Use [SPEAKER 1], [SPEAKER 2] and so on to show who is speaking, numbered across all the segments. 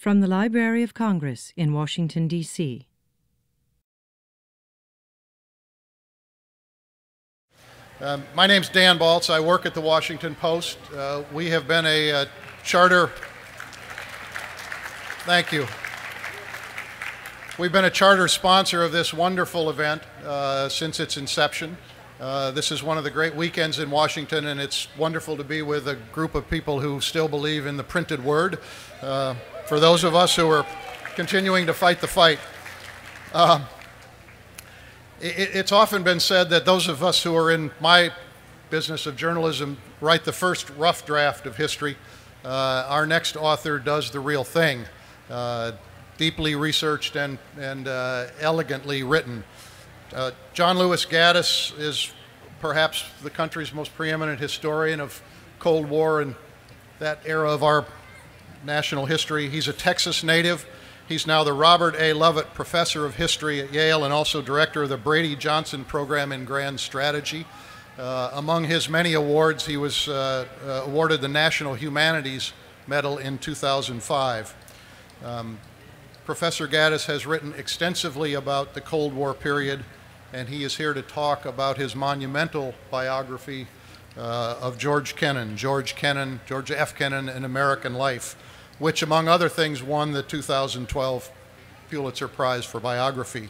[SPEAKER 1] From the Library of Congress in Washington, D.C.
[SPEAKER 2] My name's Dan Baltz. I work at the Washington Post. We have been a charter... Thank you. We've been a charter sponsor of this wonderful event since its inception. This is one of the great weekends in Washington, and it's wonderful to be with a group of people who still believe in the printed word. For those of us who are continuing to fight the fight. It's often been said that those of us who are in my business of journalism write the first rough draft of history. Our next author does the real thing, deeply researched and elegantly written. John Lewis Gaddis is perhaps the country's most preeminent historian of Cold War and that era of our national history. He's a Texas native. He's now the Robert A. Lovett Professor of History at Yale and also director of the Brady Johnson Program in Grand Strategy. Among his many awards, he was awarded the National Humanities Medal in 2005. Professor Gaddis has written extensively about the Cold War period, and he is here to talk about his monumental biography of George Kennan, George F. Kennan, An American Life, which, among other things, won the 2012 Pulitzer Prize for biography.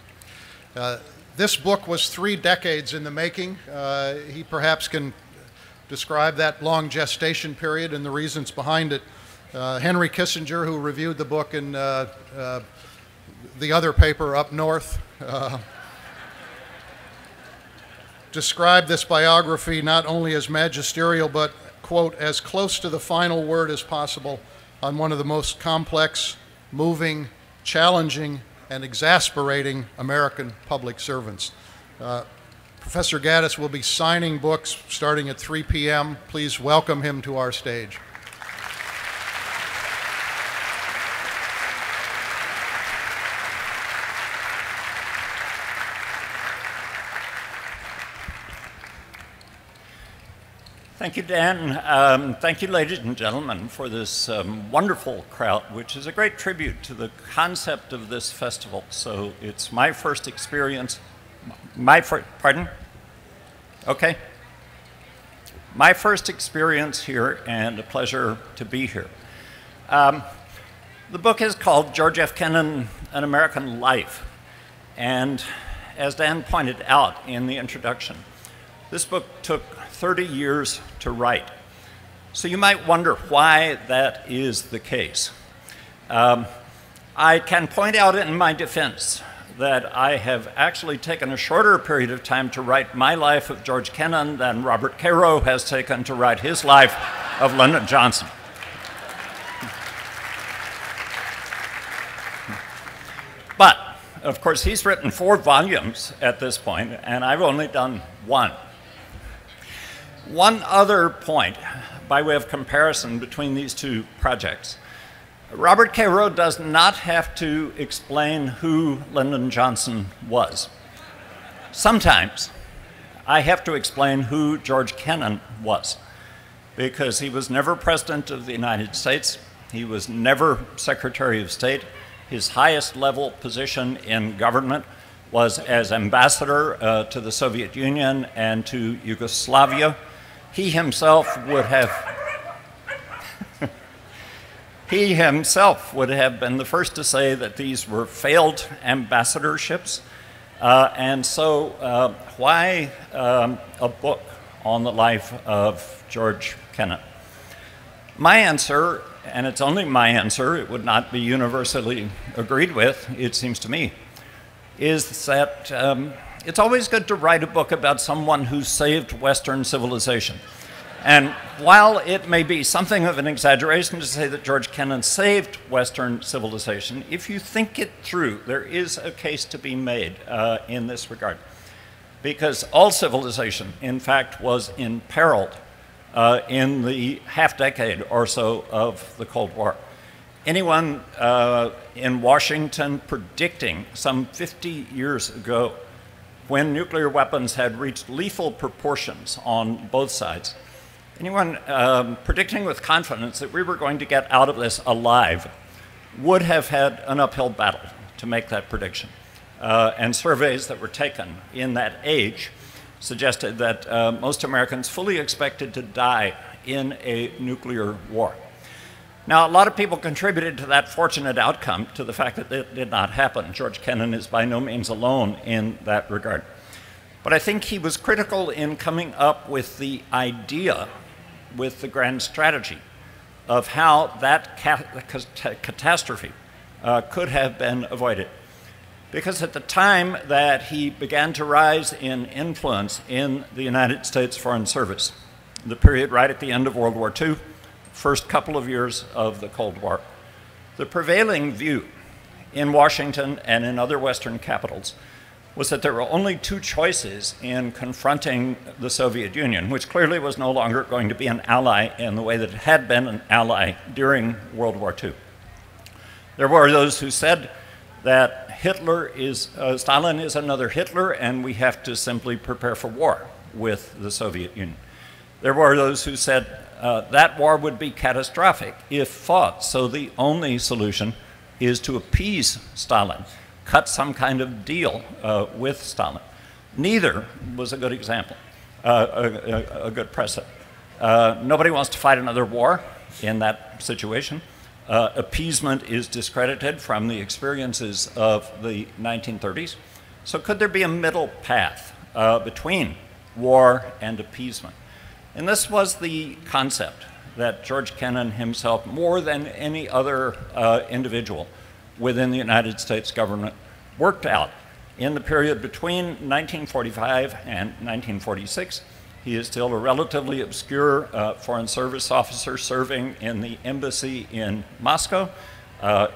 [SPEAKER 2] This book was 3 decades in the making. He perhaps can describe that long gestation period and the reasons behind it. Henry Kissinger, who reviewed the book in the other paper up north, described this biography not only as magisterial, but, quote, as close to the final word as possible on one of the most complex, moving, challenging, and exasperating American public servants. Professor Gaddis will be signing books starting at 3 p.m. Please welcome him to our stage.
[SPEAKER 3] Thank you, Dan. Thank you, ladies and gentlemen, for this wonderful crowd, which is a great tribute to the concept of this festival. So it's my first experience, pardon? Okay. My first experience here, and a pleasure to be here. The book is called George F. Kennan, An American Life. And as Dan pointed out in the introduction, this book took 30 years to write. So you might wonder why that is the case. I can point out in my defense that I have actually taken a shorter period of time to write my life of George Kennan than Robert Caro has taken to write his life of Lyndon Johnson. But, of course, he's written 4 volumes at this point, and I've only done 1. One other point, by way of comparison between these 2 projects. Robert Caro does not have to explain who Lyndon Johnson was. Sometimes I have to explain who George Kennan was, because he was never President of the United States. He was never Secretary of State. His highest level position in government was as ambassador to the Soviet Union and to Yugoslavia. He himself would have been the first to say that these were failed ambassadorships. And so why a book on the life of George Kennan? My answer, and it's only my answer, it would not be universally agreed with, it seems to me, is that it's always good to write a book about someone who saved Western civilization. And while it may be something of an exaggeration to say that George Kennan saved Western civilization, if you think it through, there is a case to be made in this regard. Because all civilization, in fact, was imperiled in the half-decade or so of the Cold War. Anyone in Washington predicting some 50 years ago, when nuclear weapons had reached lethal proportions on both sides, anyone predicting with confidence that we were going to get out of this alive would have had an uphill battle to make that prediction. And surveys that were taken in that age suggested that most Americans fully expected to die in a nuclear war. Now, a lot of people contributed to that fortunate outcome, to the fact that it did not happen. George Kennan is by no means alone in that regard. But I think he was critical in coming up with the idea, with the grand strategy, of how that catastrophe could have been avoided. Because at the time that he began to rise in influence in the United States Foreign Service, the period right at the end of World War II, first couple of years of the Cold War, the prevailing view in Washington and in other Western capitals was that there were only two choices in confronting the Soviet Union, which clearly was no longer going to be an ally in the way that it had been an ally during World War II. There were those who said that Stalin is another Hitler, and we have to simply prepare for war with the Soviet Union. There were those who said that war would be catastrophic if fought, so the only solution is to appease Stalin, cut some kind of deal with Stalin. Neither was a good example, a good precedent. Nobody wants to fight another war in that situation. Appeasement is discredited from the experiences of the 1930s. So could there be a middle path between war and appeasement? And this was the concept that George Kennan himself, more than any other individual within the United States government, worked out in the period between 1945 and 1946. He is still a relatively obscure Foreign Service officer serving in the embassy in Moscow,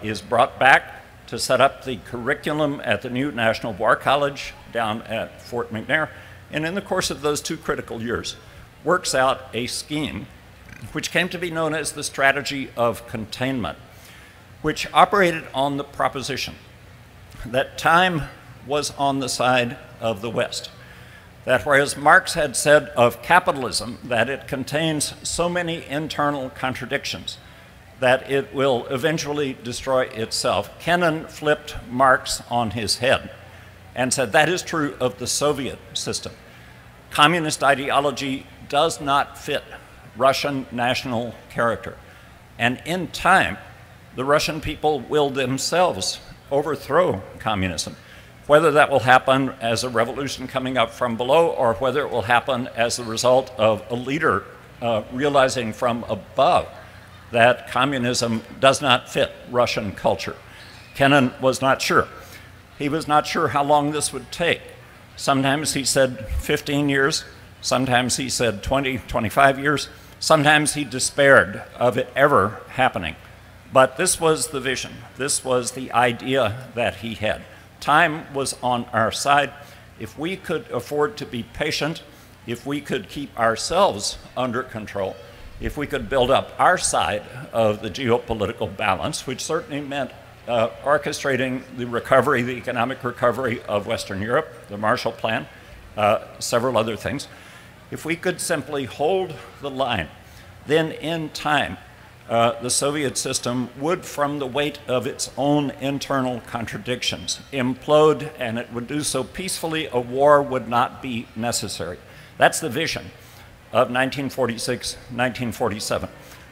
[SPEAKER 3] is brought back to set up the curriculum at the new National War College down at Fort McNair, and in the course of those 2 critical years, works out a scheme which came to be known as the strategy of containment, which operated on the proposition that time was on the side of the West. That whereas Marx had said of capitalism that it contains so many internal contradictions that it will eventually destroy itself, Kennan flipped Marx on his head and said that is true of the Soviet system. Communist ideology does not fit Russian national character. And in time, the Russian people will themselves overthrow communism. Whether that will happen as a revolution coming up from below or whether it will happen as a result of a leader realizing from above that communism does not fit Russian culture. Kennan was not sure. He was not sure how long this would take. Sometimes he said 15 years, sometimes he said 20, 25 years, sometimes he despaired of it ever happening. But this was the vision. This was the idea that he had. Time was on our side. If we could afford to be patient, if we could keep ourselves under control, if we could build up our side of the geopolitical balance, which certainly meant orchestrating the recovery, the economic recovery of Western Europe, the Marshall Plan, several other things, if we could simply hold the line, then in time, the Soviet system would, from the weight of its own internal contradictions, implode, and it would do so peacefully. A war would not be necessary. That's the vision of 1946, 1947.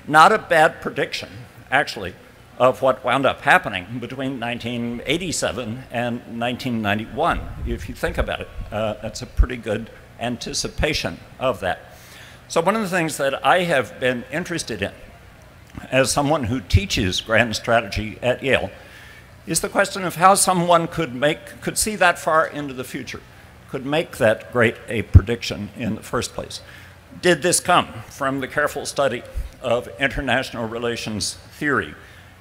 [SPEAKER 3] Not a bad prediction, actually, of what wound up happening between 1987 and 1991. If you think about it, that's a pretty good anticipation of that. So one of the things that I have been interested in as someone who teaches grand strategy at Yale is the question of how someone could see that far into the future, could make that great a prediction in the first place. Did this come from the careful study of international relations theory?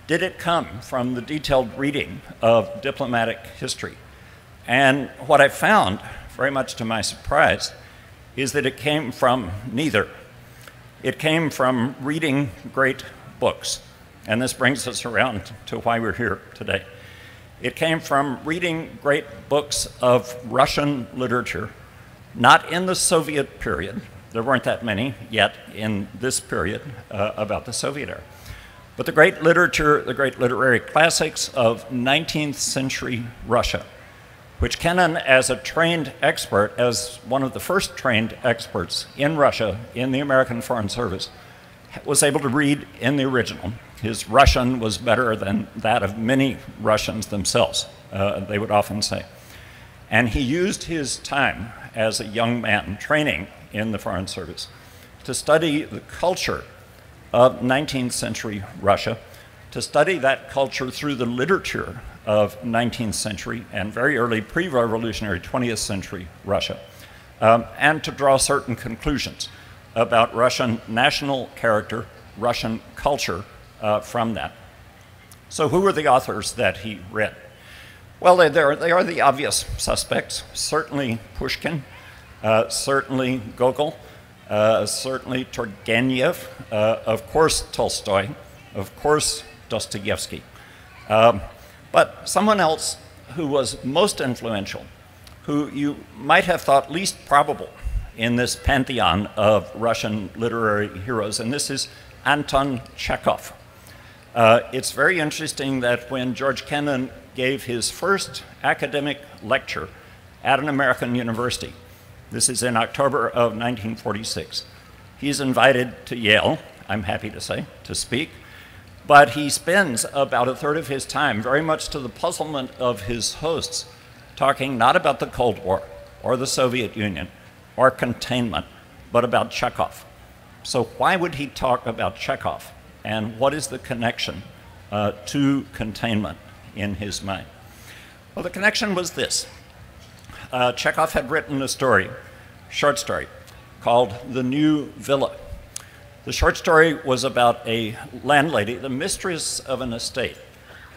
[SPEAKER 3] Did it come from the detailed reading of diplomatic history? And what I found, very much to my surprise, is that it came from neither. It came from reading great books, and this brings us around to why we're here today. It came from reading great books of Russian literature, not in the Soviet period. There weren't that many yet in this period about the Soviet era. but the great literature, the great literary classics of 19th century Russia, which Kennan, as a trained expert, as one of the first trained experts in Russia in the American Foreign Service, was able to read in the original. His Russian was better than that of many Russians themselves, they would often say. And he used his time as a young man training in the Foreign Service to study the culture of 19th century Russia, to study that culture through the literature of 19th century and very early pre-revolutionary 20th century Russia, and to draw certain conclusions about Russian national character, Russian culture from that. So who were the authors that he read? Well, they are the obvious suspects. Certainly Pushkin, certainly Gogol, certainly Turgenev, of course Tolstoy, of course Dostoevsky. But someone else who was most influential, who you might have thought least probable in this pantheon of Russian literary heroes, and this is Anton Chekhov. It's very interesting that when George Kennan gave his first academic lecture at an American university, this is in October of 1946, he's invited to Yale, I'm happy to say, to speak, but he spends about a third of his time, very much to the puzzlement of his hosts, talking not about the Cold War or the Soviet Union or containment, but about Chekhov. So why would he talk about Chekhov, and what is the connection to containment in his mind? Well, the connection was this. Chekhov had written a story, short story, called The New Villa. The short story was about a landlady, the mistress of an estate,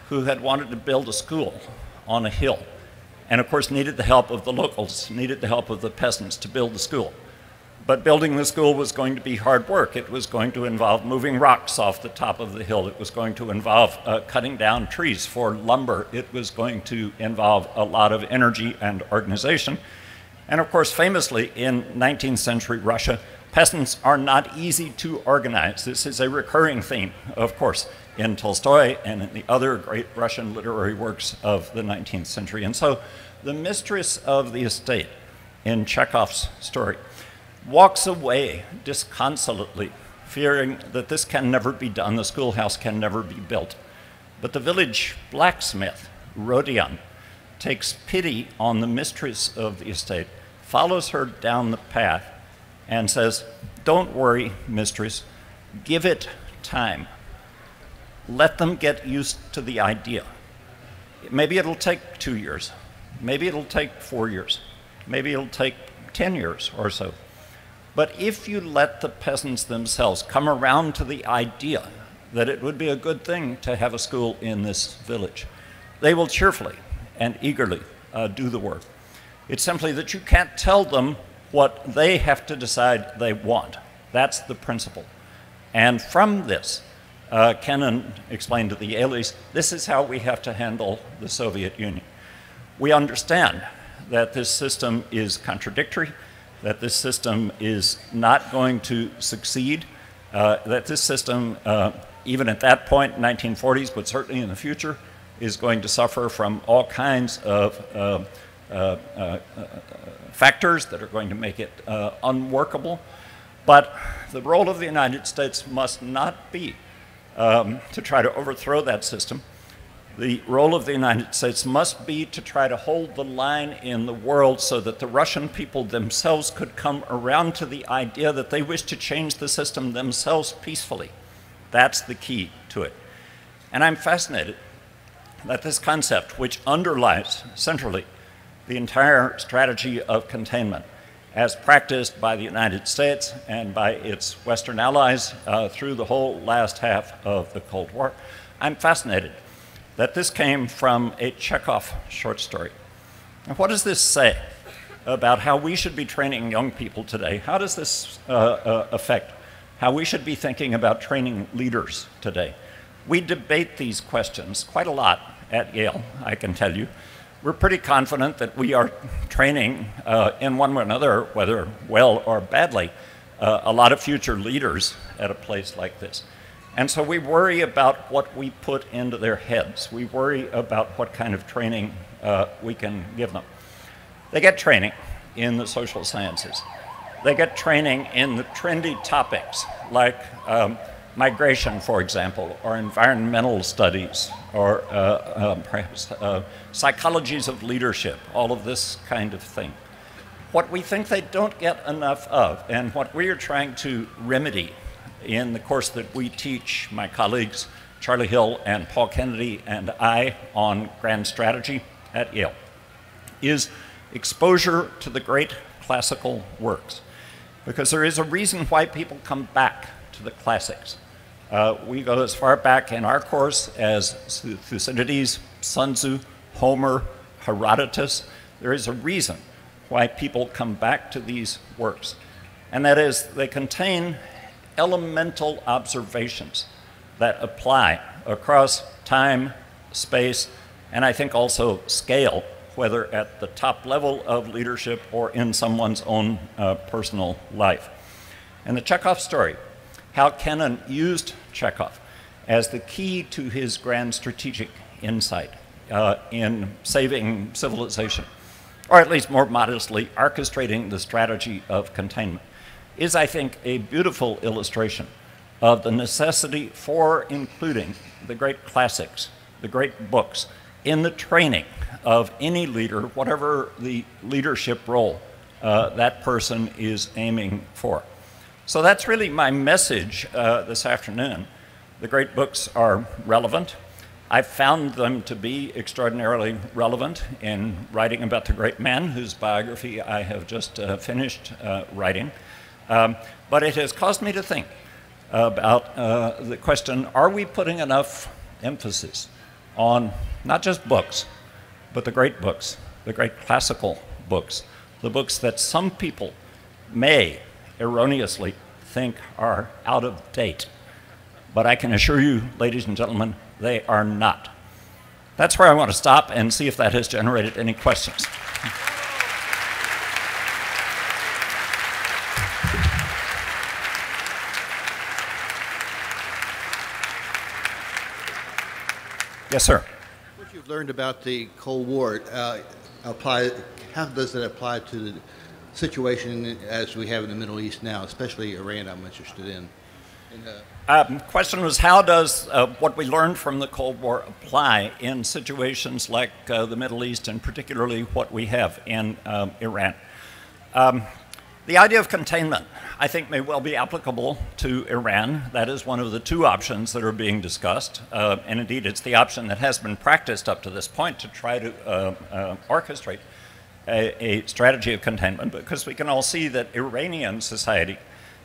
[SPEAKER 3] who had wanted to build a school on a hill, and of course needed the help of the locals, needed the help of the peasants to build the school. But building the school was going to be hard work. It was going to involve moving rocks off the top of the hill. It was going to involve cutting down trees for lumber. It was going to involve a lot of energy and organization. And of course, famously, in 19th century Russia, peasants are not easy to organize. This is a recurring theme, of course, in Tolstoy and in the other great Russian literary works of the 19th century. And so the mistress of the estate in Chekhov's story walks away disconsolately, fearing that this can never be done, the schoolhouse can never be built. But the village blacksmith, Rodion, takes pity on the mistress of the estate, follows her down the path, and says, "Don't worry, mistress, give it time. Let them get used to the idea. Maybe it'll take 2 years, maybe it'll take 4 years, maybe it'll take 10 years or so. But if you let the peasants themselves come around to the idea that it would be a good thing to have a school in this village, they will cheerfully and eagerly do the work. It's simply that you can't tell them what they have to decide they want. That's the principle. And from this, Kennan explained to the Yaleys, this is how we have to handle the Soviet Union. We understand that this system is contradictory, that this system is not going to succeed, that this system, even at that point, 1940s, but certainly in the future, is going to suffer from all kinds of factors that are going to make it unworkable. But the role of the United States must not be to try to overthrow that system. The role of the United States must be to try to hold the line in the world so that the Russian people themselves could come around to the idea that they wish to change the system themselves peacefully. That's the key to it. And I'm fascinated that this concept, which underlies centrally the entire strategy of containment as practiced by the United States and by its Western allies through the whole last half of the Cold War, I'm fascinated that this came from a Chekhov short story. And what does this say about how we should be training young people today? How does this affect how we should be thinking about training leaders today? We debate these questions quite a lot at Yale, I can tell you. We're pretty confident that we are training in one way or another, whether well or badly, a lot of future leaders at a place like this. And so we worry about what we put into their heads. We worry about what kind of training we can give them. They get training in the social sciences. They get training in the trendy topics like migration, for example, or environmental studies, or perhaps psychologies of leadership, all of this kind of thing. What we think they don't get enough of, and what we are trying to remedy in the course that we teach, my colleagues Charlie Hill and Paul Kennedy and I, on grand strategy at Yale, is exposure to the great classical works. Because there is a reason why people come back to the classics. We go as far back in our course as Thucydides, Sun Tzu, Homer, Herodotus. There is a reason why people come back to these works. And that is, they contain elemental observations that apply across time, space, and I think also scale, whether at the top level of leadership or in someone's own personal life. And the Chekhov story, how Kennan used Chekhov as the key to his grand strategic insight in saving civilization, or at least more modestly, orchestrating the strategy of containment, is, I think, a beautiful illustration of the necessity for including the great classics, the great books, in the training of any leader, whatever the leadership role that person is aiming for. So that's really my message this afternoon. The great books are relevant. I found them to be extraordinarily relevant in writing about the great man whose biography I have just finished writing. But it has caused me to think about the question, are we putting enough emphasis on not just books, but the great books, the great classical books, the books that some people may erroneously think are out of date. But I can assure you, ladies and gentlemen, they are not. That's where I want to stop and see if that has generated any questions. Yes, sir.
[SPEAKER 4] What you've learned about the Cold War, how does it apply to the situation as we have in the Middle East now, especially Iran, I'm interested in?
[SPEAKER 3] Question was, how does what we learned from the Cold War apply in situations like the Middle East, and particularly what we have in Iran? The idea of containment, I think, may well be applicable to Iran. That is one of the two options that are being discussed. And indeed, it's the option that has been practiced up to this point to try to orchestrate a strategy of containment, because we can all see that Iranian society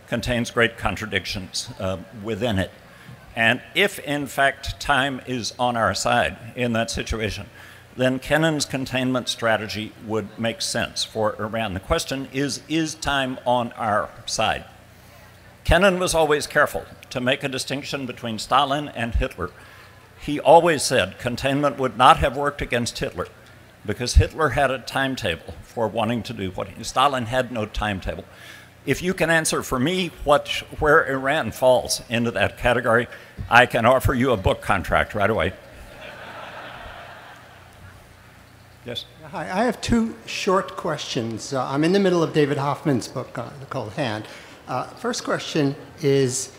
[SPEAKER 3] contains great contradictions within it. And if, in fact, time is on our side in that situation, then Kennan's containment strategy would make sense for Iran. The question is time on our side? Kennan was always careful to make a distinction between Stalin and Hitler. He always said containment would not have worked against Hitler, because Hitler had a timetable for wanting to do what Stalin had no timetable. If you can answer for me where Iran falls into that category, I can offer you a book contract right away. Yes?
[SPEAKER 5] Hi, I have two short questions. I'm in the middle of David Hoffman's book called Hand. First question is,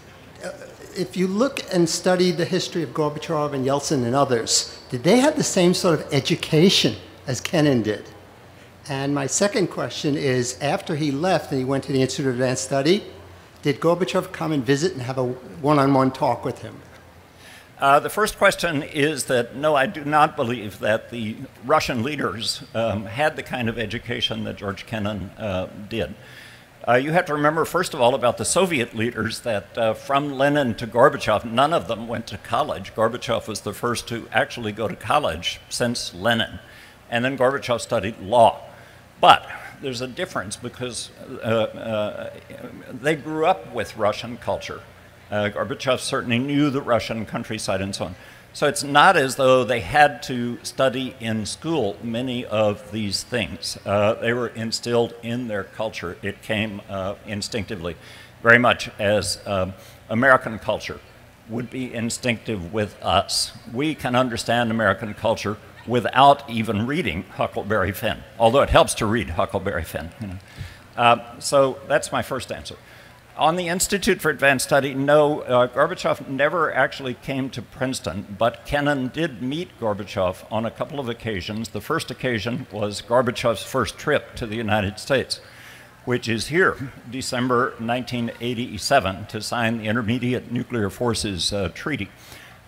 [SPEAKER 5] if you look and study the history of Gorbachev and Yeltsin and others, did they have the same sort of education as Kennan did? And my second question is, after he left and he went to the Institute of Advanced Study, did Gorbachev come and visit and have a one-on-one talk with him?
[SPEAKER 3] The first question is that, no, I do not believe that the Russian leaders had the kind of education that George Kennan did. You have to remember, first of all, about the Soviet leaders that from Lenin to Gorbachev, none of them went to college. Gorbachev was the first to actually go to college since Lenin. And then Gorbachev studied law. But there's a difference, because they grew up with Russian culture. Gorbachev certainly knew the Russian countryside and so on. So it's not as though they had to study in school many of these things. They were instilled in their culture. It came instinctively, very much as American culture would be instinctive with us. We can understand American culture without even reading Huckleberry Finn, although it helps to read Huckleberry Finn. You know. So that's my first answer. On the Institute for Advanced Study, no, Gorbachev never actually came to Princeton, but Kennan did meet Gorbachev on a couple of occasions. The first occasion was Gorbachev's first trip to the United States, which is here, December 1987, to sign the Intermediate Nuclear Forces Treaty.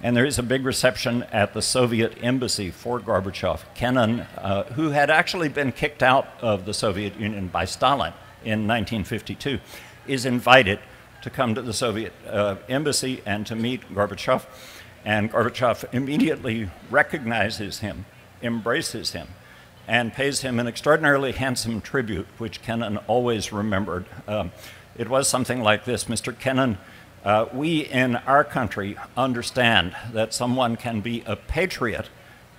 [SPEAKER 3] And there is a big reception at the Soviet embassy for Gorbachev. Kennan, who had actually been kicked out of the Soviet Union by Stalin in 1952, is invited to come to the Soviet embassy and to meet Gorbachev. And Gorbachev immediately recognizes him, embraces him, and pays him an extraordinarily handsome tribute, which Kennan always remembered. It was something like this: Mr. Kennan, we in our country understand that someone can be a patriot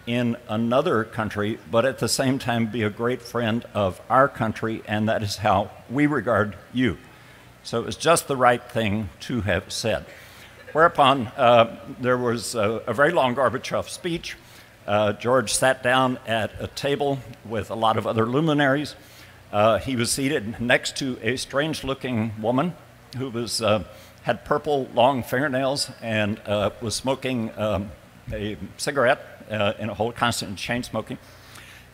[SPEAKER 3] in another country, but at the same time be a great friend of our country, and that is how we regard you. So it was just the right thing to have said. Whereupon there was a very long Gorbachev speech. George sat down at a table with a lot of other luminaries. He was seated next to a strange-looking woman who was, had purple, long fingernails and was smoking a cigarette in a whole constant chain smoking.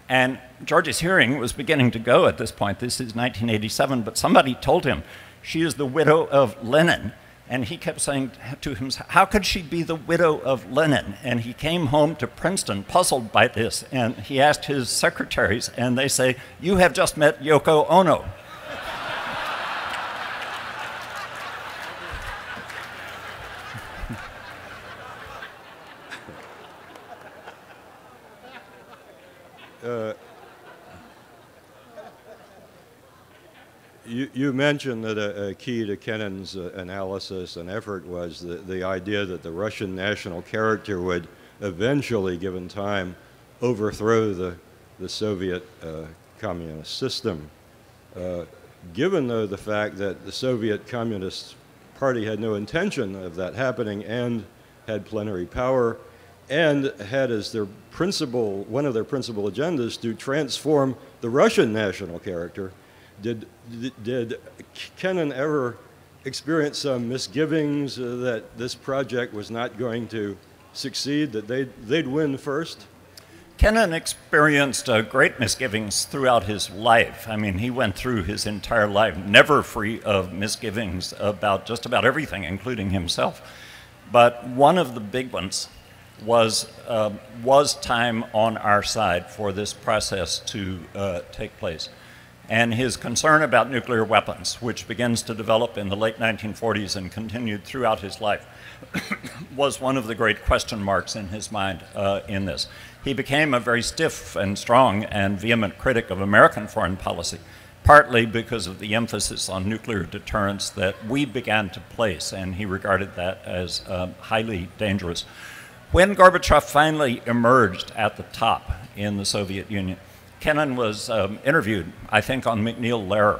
[SPEAKER 3] And George's hearing was beginning to go at this point. This is 1987, but somebody told him, she is the widow of Lenin. And he kept saying to himself, how could she be the widow of Lenin? And he came home to Princeton puzzled by this. And he asked his secretaries, and they say, you have just met Yoko Ono.
[SPEAKER 6] You mentioned that a key to Kennan's analysis and effort was the idea that the Russian national character would eventually, given time, overthrow the Soviet communist system. Given, though, the fact that the Soviet Communist Party had no intention of that happening and had plenary power and had as their one of their principal agendas to transform the Russian national character, did Kennan ever experience some misgivings that this project was not going to succeed, that they'd win first?
[SPEAKER 3] Kennan experienced great misgivings throughout his life. I mean, he went through his entire life never free of misgivings about just about everything, including himself. But one of the big ones was time on our side for this process to take place. And his concern about nuclear weapons, which begins to develop in the late 1940s and continued throughout his life, was one of the great question marks in his mind in this. He became a very stiff and strong and vehement critic of American foreign policy, partly because of the emphasis on nuclear deterrence that we began to place, and he regarded that as highly dangerous. When Gorbachev finally emerged at the top in the Soviet Union, Kennan was interviewed, I think, on McNeil-Lehrer,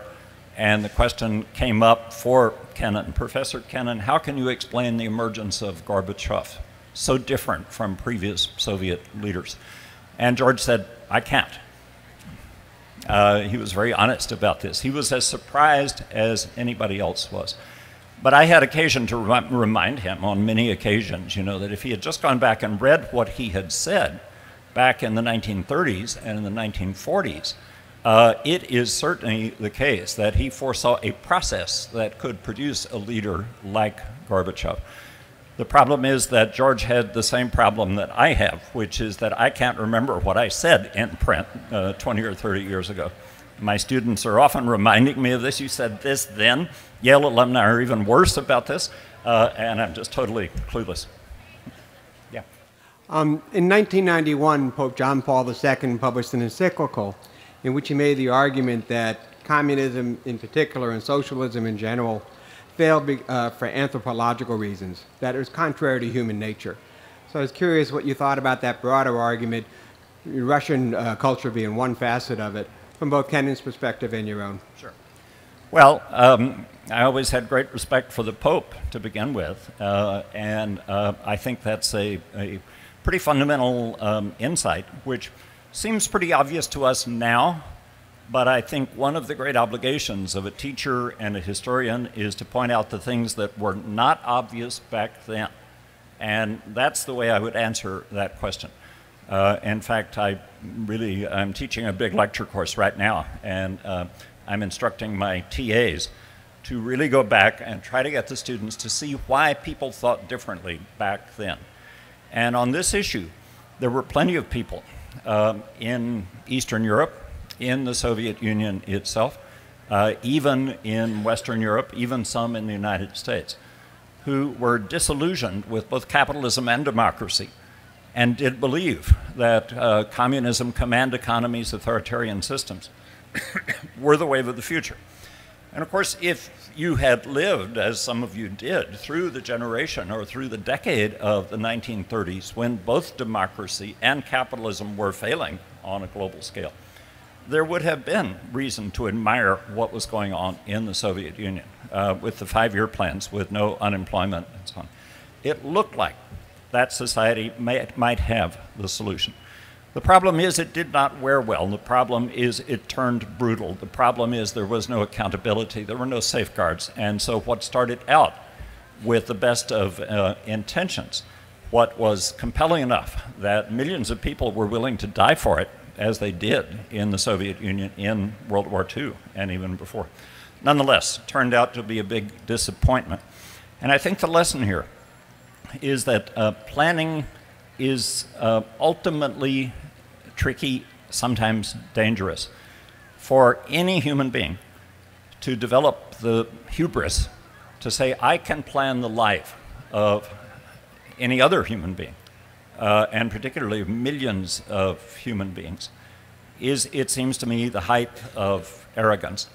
[SPEAKER 3] and the question came up for Kennan, Professor Kennan, how can you explain the emergence of Gorbachev, so different from previous Soviet leaders? And George said, I can't. He was very honest about this. He was as surprised as anybody else was. But I had occasion to remind him on many occasions, you know, that if he had just gone back and read what he had said back in the 1930s and in the 1940s, it is certainly the case that he foresaw a process that could produce a leader like Gorbachev. The problem is that George had the same problem that I have, which is that I can't remember what I said in print 20 or 30 years ago. My students are often reminding me of this. You said this then. Yale alumni are even worse about this, and I'm just totally clueless. Yeah.
[SPEAKER 7] In 1991, Pope John Paul II published an encyclical in which he made the argument that communism in particular and socialism in general failed for anthropological reasons, that it was contrary to human nature. So I was curious what you thought about that broader argument, Russian culture being one facet of it, from both Kennan's perspective and your own.
[SPEAKER 3] Sure. Well, I always had great respect for the Pope to begin with, and I think that's a pretty fundamental insight, which seems pretty obvious to us now, but I think one of the great obligations of a teacher and a historian is to point out the things that were not obvious back then. And that's the way I would answer that question. In fact, I'm teaching a big lecture course right now, and I'm instructing my TAs to really go back and try to get the students to see why people thought differently back then. And on this issue, there were plenty of people in Eastern Europe, in the Soviet Union itself, even in Western Europe, even some in the United States, who were disillusioned with both capitalism and democracy and did believe that communism, command economies, authoritarian systems were the wave of the future. And of course, if you had lived, as some of you did, through the generation or through the decade of the 1930s, when both democracy and capitalism were failing on a global scale, there would have been reason to admire what was going on in the Soviet Union with the 5-year plans, with no unemployment and so on. It looked like that society might have the solution. The problem is it did not wear well. The problem is it turned brutal. The problem is there was no accountability. There were no safeguards. And so what started out with the best of intentions, what was compelling enough that millions of people were willing to die for it, as they did in the Soviet Union in World War II and even before, nonetheless turned out to be a big disappointment. And I think the lesson here is that planning is ultimately tricky, sometimes dangerous. For any human being to develop the hubris to say, I can plan the life of any other human being, and particularly millions of human beings, is, it seems to me, the height of arrogance.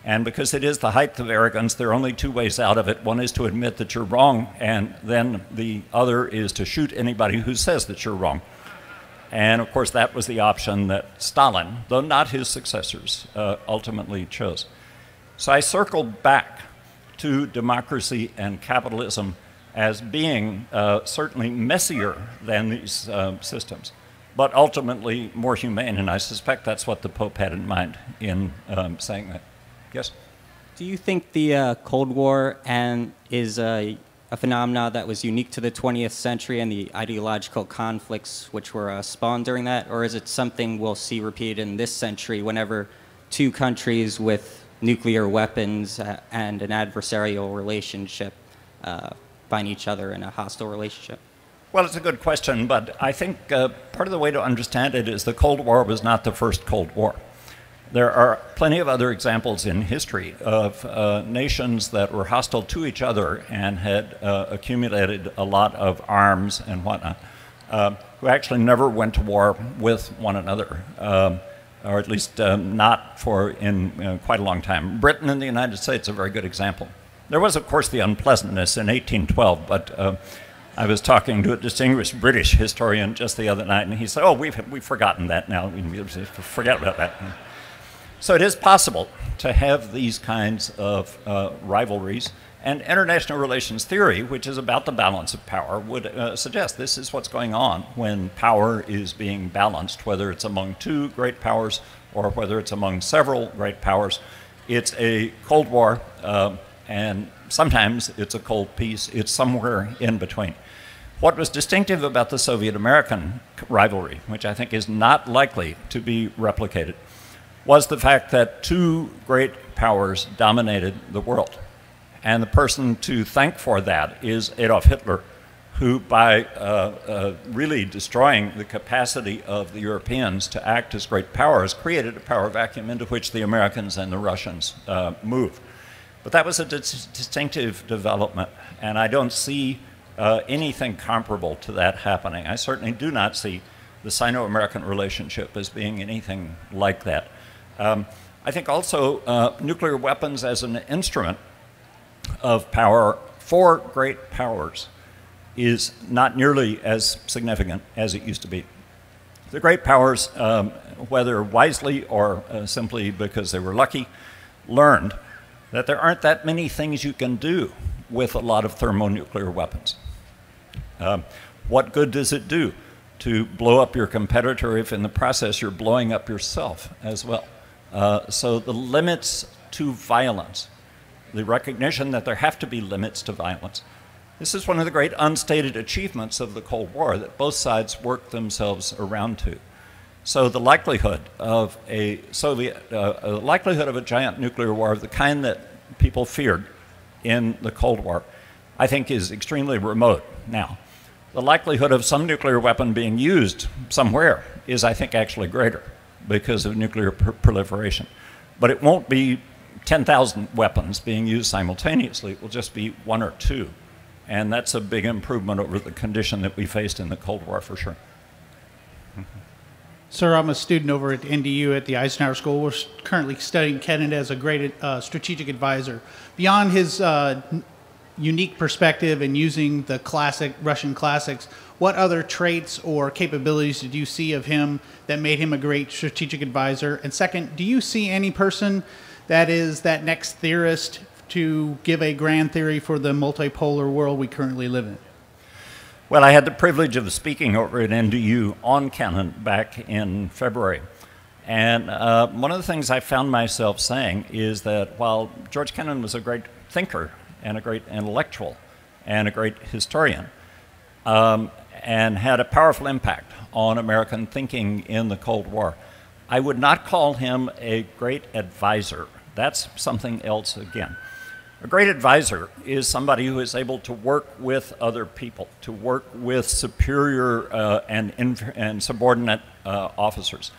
[SPEAKER 3] And because it is the height of arrogance, there are only two ways out of it. One is to admit that you're wrong, and then the other is to shoot anybody who says that you're wrong. And of course, that was the option that Stalin, though not his successors, ultimately chose. So I circled back to democracy and capitalism as being certainly messier than these systems, but ultimately more humane, and I suspect that's what the Pope had in mind in saying that. Yes?
[SPEAKER 8] Do you think the Cold War is a phenomena that was unique to the 20th century and the ideological conflicts which were spawned during that, or is it something we'll see repeated in this century whenever two countries with nuclear weapons and an adversarial relationship find each other in a hostile relationship?
[SPEAKER 3] Well, it's a good question, but I think part of the way to understand it is the Cold War was not the first Cold War. There are plenty of other examples in history of nations that were hostile to each other and had accumulated a lot of arms and whatnot, who actually never went to war with one another, or at least not for quite a long time. Britain and the United States are a very good example. There was, of course, the unpleasantness in 1812, but I was talking to a distinguished British historian just the other night, and he said, oh, we've forgotten that now. We forget about that. So it is possible to have these kinds of rivalries, and international relations theory, which is about the balance of power, would suggest this is what's going on when power is being balanced, whether it's among two great powers or whether it's among several great powers. It's a Cold War, and sometimes it's a cold peace. It's somewhere in between. What was distinctive about the Soviet-American rivalry, which I think is not likely to be replicated, was the fact that two great powers dominated the world. And the person to thank for that is Adolf Hitler, who by really destroying the capacity of the Europeans to act as great powers, created a power vacuum into which the Americans and the Russians moved. But that was a distinctive development, and I don't see anything comparable to that happening. I certainly do not see the Sino-American relationship as being anything like that. I think also nuclear weapons as an instrument of power for great powers is not nearly as significant as it used to be. The great powers, whether wisely or simply because they were lucky, learned that there aren't that many things you can do with a lot of thermonuclear weapons. What good does it do to blow up your competitor if in the process you're blowing up yourself as well? So the limits to violence, the recognition that there have to be limits to violence. This is one of the great unstated achievements of the Cold War that both sides worked themselves around to. So the likelihood of a giant nuclear war of the kind that people feared in the Cold War, I think is extremely remote now. The likelihood of some nuclear weapon being used somewhere is, I think, actually greater because of nuclear proliferation. But it won't be 10,000 weapons being used simultaneously. It will just be one or two. And that's a big improvement over the condition that we faced in the Cold War, for sure.
[SPEAKER 9] Sir, I'm a student over at NDU at the Eisenhower School. We're currently studying Kennan as a great strategic advisor. Beyond his unique perspective and using the classic Russian classics, what other traits or capabilities did you see of him that made him a great strategic advisor? And second, do you see any person that is that next theorist to give a grand theory for the multipolar world we currently live in?
[SPEAKER 3] Well, I had the privilege of speaking over at NDU on Kennan back in February. And one of the things I found myself saying is that while George Kennan was a great thinker and a great intellectual and a great historian, and had a powerful impact on American thinking in the Cold War, I would not call him a great advisor. That's something else again. A great advisor is somebody who is able to work with other people, to work with superior and subordinate officers.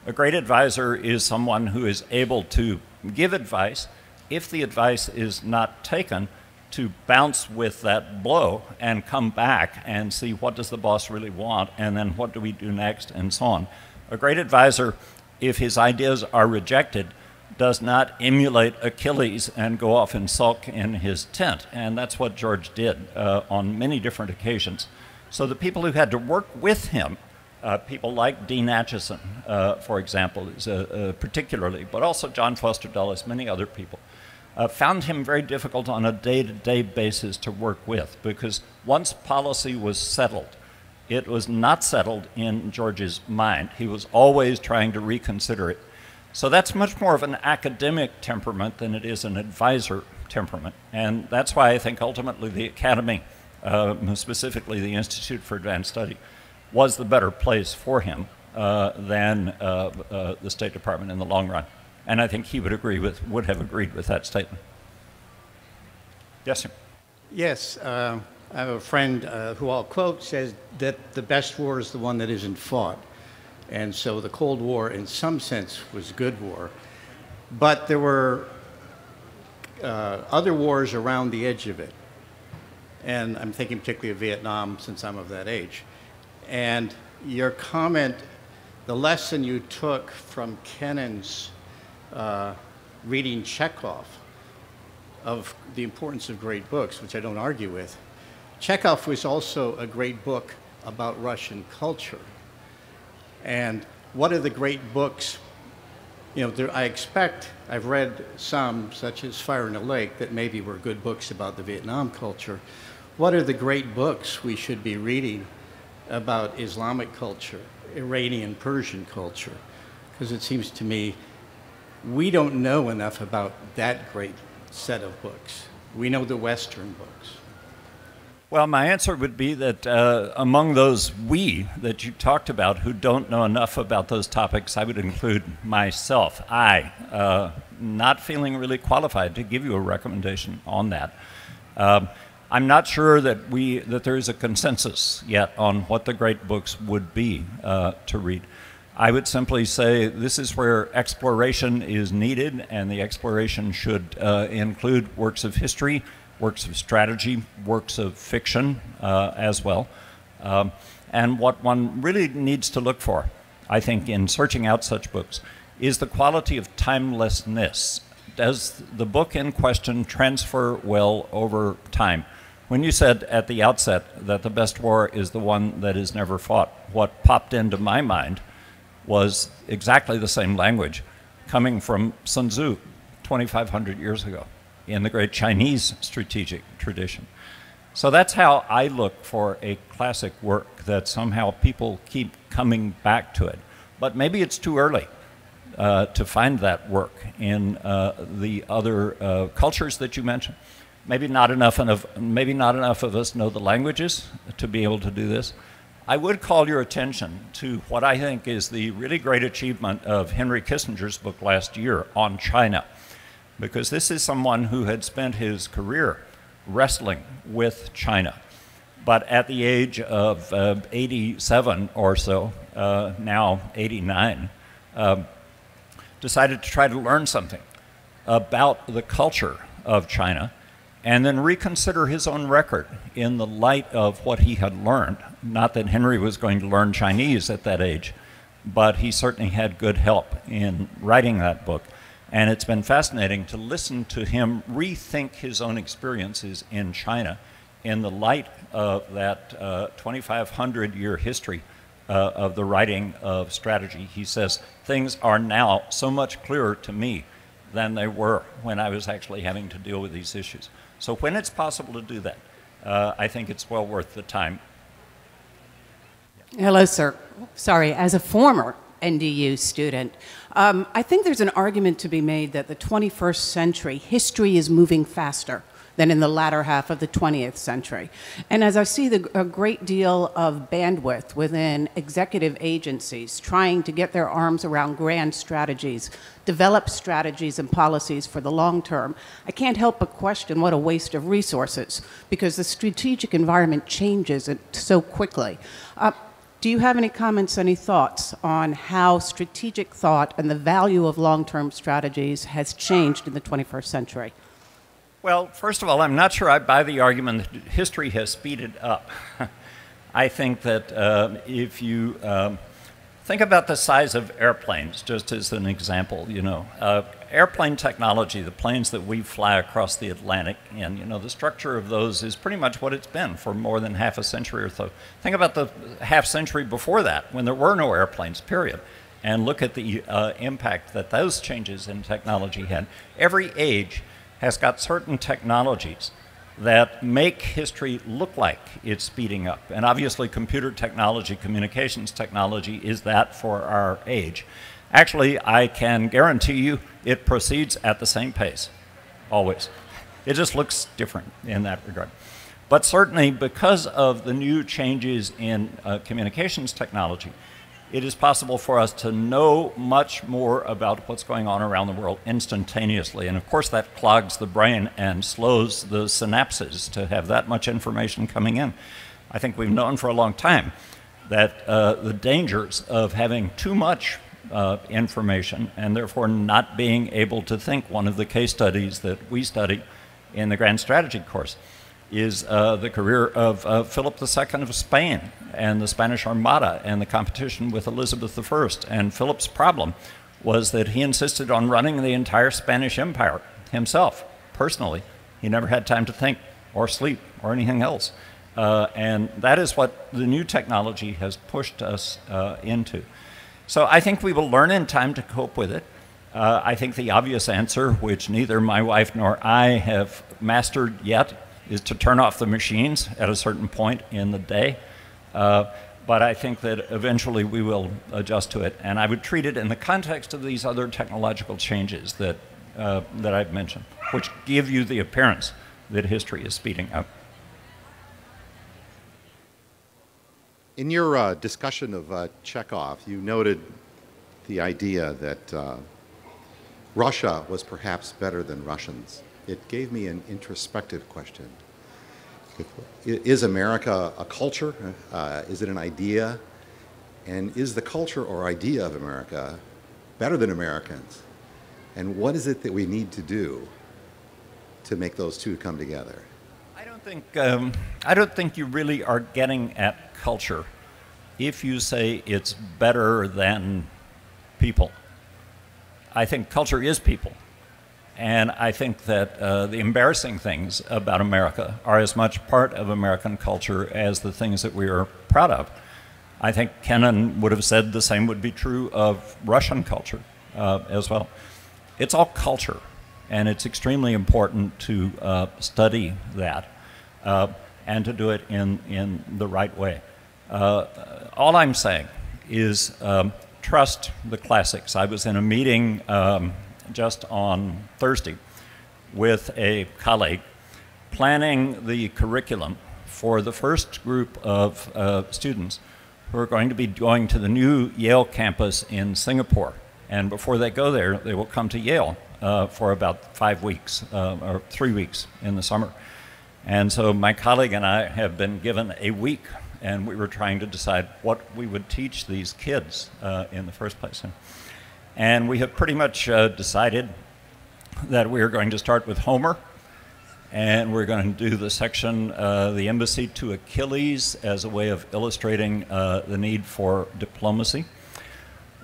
[SPEAKER 3] A great advisor is someone who is able to give advice. If the advice is not taken, to bounce with that blow and come back and see what does the boss really want and then what do we do next and so on. A great advisor, if his ideas are rejected, does not emulate Achilles and go off and sulk in his tent. And that's what George did on many different occasions. So the people who had to work with him, people like Dean Acheson, for example, particularly, but also John Foster Dulles, many other people, found him very difficult on a day-to-day basis to work with, because once policy was settled, it was not settled in George's mind. He was always trying to reconsider it. So that's much more of an academic temperament than it is an advisor temperament. And that's why I think ultimately the Academy, specifically the Institute for Advanced Study, was the better place for him than the State Department in the long run. And I think he would have agreed with that statement. Yes, sir.
[SPEAKER 10] Yes, I have a friend who I'll quote says that the best war is the one that isn't fought. And so the Cold War, in some sense, was a good war. But there were other wars around the edge of it. And I'm thinking particularly of Vietnam, since I'm of that age. And your comment, the lesson you took from Kennan's reading Chekhov of the importance of great books, which I don't argue with. Chekhov was also a great book about Russian culture. And what are the great books? You know, I've read some, such as Fire in the Lake, that maybe were good books about the Vietnam culture. What are the great books we should be reading about Islamic culture, Iranian Persian culture? Because it seems to me we don't know enough about that great set of books. We know the Western books.
[SPEAKER 3] Well, my answer would be that among those we that you talked about who don't know enough about those topics, I would include myself. Not feeling really qualified to give you a recommendation on that. I'm not sure that there is a consensus yet on what the great books would be to read. I would simply say this is where exploration is needed, and the exploration should include works of history, works of strategy, works of fiction as well. And what one really needs to look for, I think, in searching out such books, is the quality of timelessness. Does the book in question transfer well over time? When you said at the outset that the best war is the one that is never fought, what popped into my mind was exactly the same language coming from Sun Tzu 2,500 years ago. in the great Chinese strategic tradition. So that's how I look for a classic work, that somehow people keep coming back to it. But maybe it's too early to find that work in the other cultures that you mentioned. Maybe not enough of us know the languages to be able to do this. I would call your attention to what I think is the really great achievement of Henry Kissinger's book last year on China, because this is someone who had spent his career wrestling with China. But at the age of 87 or so, now 89, decided to try to learn something about the culture of China, and then reconsider his own record in the light of what he had learned. Not that Henry was going to learn Chinese at that age, but he certainly had good help in writing that book. And it's been fascinating to listen to him rethink his own experiences in China in the light of that 2,500-year history of the writing of strategy. He says, things are now so much clearer to me than they were when I was actually having to deal with these issues. So when it's possible to do that, I think it's well worth the time.
[SPEAKER 11] Hello, sir. Sorry, as a former NDU student, I think there's an argument to be made that the 21st century history is moving faster than in the latter half of the 20th century. And as I see a great deal of bandwidth within executive agencies trying to get their arms around grand strategies, develop strategies and policies for the long term, I can't help but question what a waste of resources, because the strategic environment changes so quickly. Do you have any comments, any thoughts on how strategic thought and the value of long-term strategies has changed in the 21st century?
[SPEAKER 3] Well, first of all, I'm not sure I buy the argument that history has speeded up. I think that if you think about the size of airplanes, just as an example, airplane technology, the planes that we fly across the Atlantic in, the structure of those is pretty much what it's been for more than half a century or so. Think about the half century before that, when there were no airplanes, period, and look at the impact that those changes in technology had. Every age has got certain technologies that make history look like it's speeding up. And obviously computer technology, communications technology is that for our age. Actually, I can guarantee you it proceeds at the same pace, always. It just looks different in that regard. But certainly because of the new changes in communications technology, it is possible for us to know much more about what's going on around the world instantaneously. And of course that clogs the brain and slows the synapses to have that much information coming in. I think we've known for a long time that the dangers of having too much information and therefore not being able to think. One of the case studies that we study in the Grand Strategy course is the career of Philip II of Spain and the Spanish Armada and the competition with Elizabeth I. And Philip's problem was that he insisted on running the entire Spanish Empire himself, personally. He never had time to think or sleep or anything else. And that is what the new technology has pushed us into. So I think we will learn in time to cope with it. I think the obvious answer, which neither my wife nor I have mastered yet, is to turn off the machines at a certain point in the day. But I think that eventually we will adjust to it. And I would treat it in the context of these other technological changes that I've mentioned, which give you the appearance that history is speeding up.
[SPEAKER 12] In your discussion of Chekhov, you noted the idea that Russia was perhaps better than Russians. It gave me an introspective question. Is America a culture? Is it an idea? And is the culture or idea of America better than Americans? And what is it that we need to do to make those two come together? I don't think you really are getting at culture if you say it's better than people. I think culture is people. And I think that the embarrassing things about America are as much part of American culture as the things that we are proud of. I think Kennan would have said the same would be true of Russian culture as well. It's all culture.
[SPEAKER 3] And it's extremely important to study that and to do it in the right way. All I'm saying is trust the classics. I was in a meeting just on Thursday with a colleague planning the curriculum for the first group of students who are going to be going to the new Yale campus in Singapore. And before they go there, they will come to Yale for about 5 weeks or 3 weeks in the summer. And so my colleague and I have been given a week, and we were trying to decide what we would teach these kids in the first place. And we have pretty much decided that we are going to start with Homer, and we're going to do the section, the embassy to Achilles, as a way of illustrating the need for diplomacy.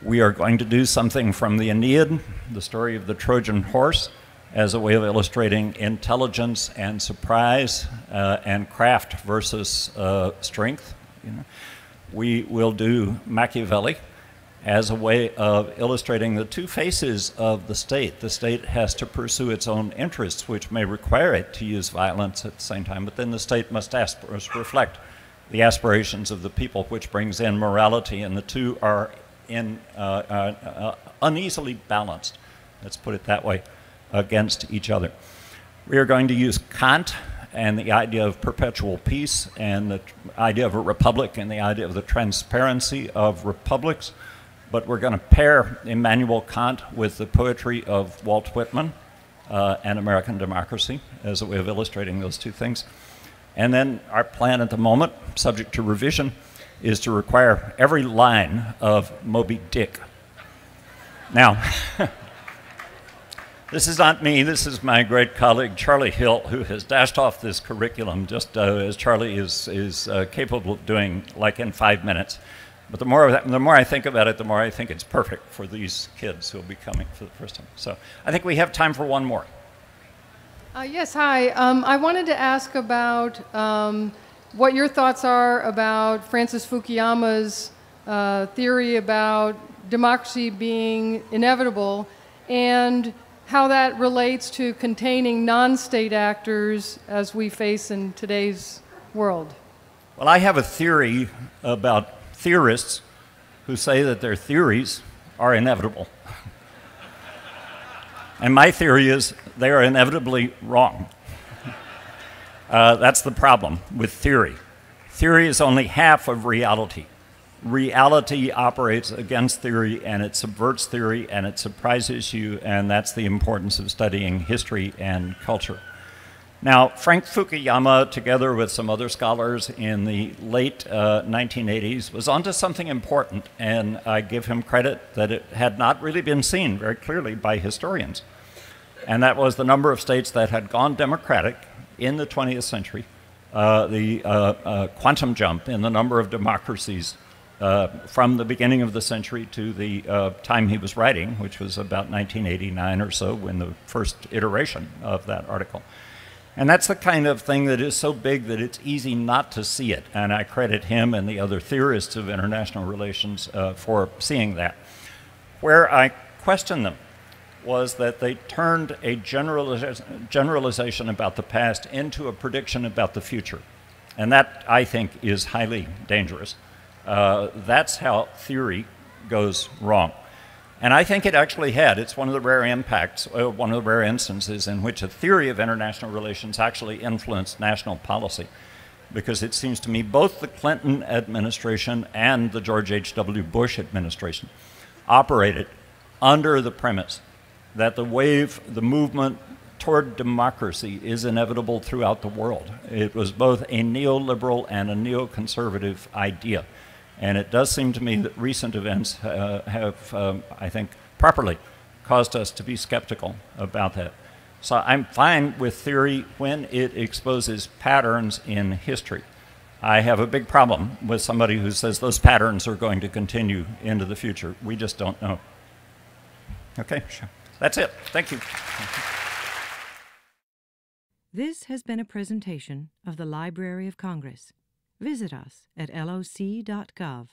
[SPEAKER 3] We are going to do something from the Aeneid, the story of the Trojan horse, as a way of illustrating intelligence and surprise and craft versus strength. You know. We will do Machiavelli as a way of illustrating the two faces of the state. The state has to pursue its own interests, which may require it to use violence at the same time, but then the state must reflect the aspirations of the people, which brings in morality, and the two are uneasily balanced, let's put it that way, against each other. We are going to use Kant and the idea of perpetual peace and the idea of a republic and the idea of the transparency of republics, but we're going to pair Immanuel Kant with the poetry of Walt Whitman and American democracy as a way of illustrating those two things. And then our plan at the moment, subject to revision, is to require every line of Moby Dick. Now, this is not me, this is my great colleague Charlie Hill, who has dashed off this curriculum just as Charlie is capable of doing, like in 5 minutes. But the more I think about it, the more I think it's perfect for these kids who will be coming for the first time. So I think we have time for one more.
[SPEAKER 13] Yes, hi. I wanted to ask about what your thoughts are about Francis Fukuyama's theory about democracy being inevitable, and how that relates to containing non-state actors as we face in today's world.
[SPEAKER 3] Well, I have a theory about theorists who say that their theories are inevitable. And my theory is they are inevitably wrong. That's the problem with theory. Theory is only half of reality. Reality operates against theory, and it subverts theory, and it surprises you, and that's the importance of studying history and culture. Now, Frank Fukuyama, together with some other scholars in the late 1980s, was onto something important, and I give him credit that it had not really been seen very clearly by historians. And that was the number of states that had gone democratic in the 20th century, the quantum jump in the number of democracies from the beginning of the century to the time he was writing, which was about 1989 or so, when the first iteration of that article. And that's the kind of thing that is so big that it's easy not to see it, and I credit him and the other theorists of international relations for seeing that. Where I question them was that they turned a generalization about the past into a prediction about the future. And that, I think, is highly dangerous. That's how theory goes wrong. And I think it actually had. It's one of the rare impacts, one of the rare instances in which a theory of international relations actually influenced national policy. Because it seems to me both the Clinton administration and the George H.W. Bush administration operated under the premise that the wave, the movement toward democracy is inevitable throughout the world. It was both a neoliberal and a neoconservative idea. And it does seem to me that recent events have, I think, properly caused us to be skeptical about that. So I'm fine with theory when it exposes patterns in history. I have a big problem with somebody who says those patterns are going to continue into the future. We just don't know. Okay, sure. That's it. Thank you.
[SPEAKER 1] This has been a presentation of the Library of Congress. Visit us at loc.gov.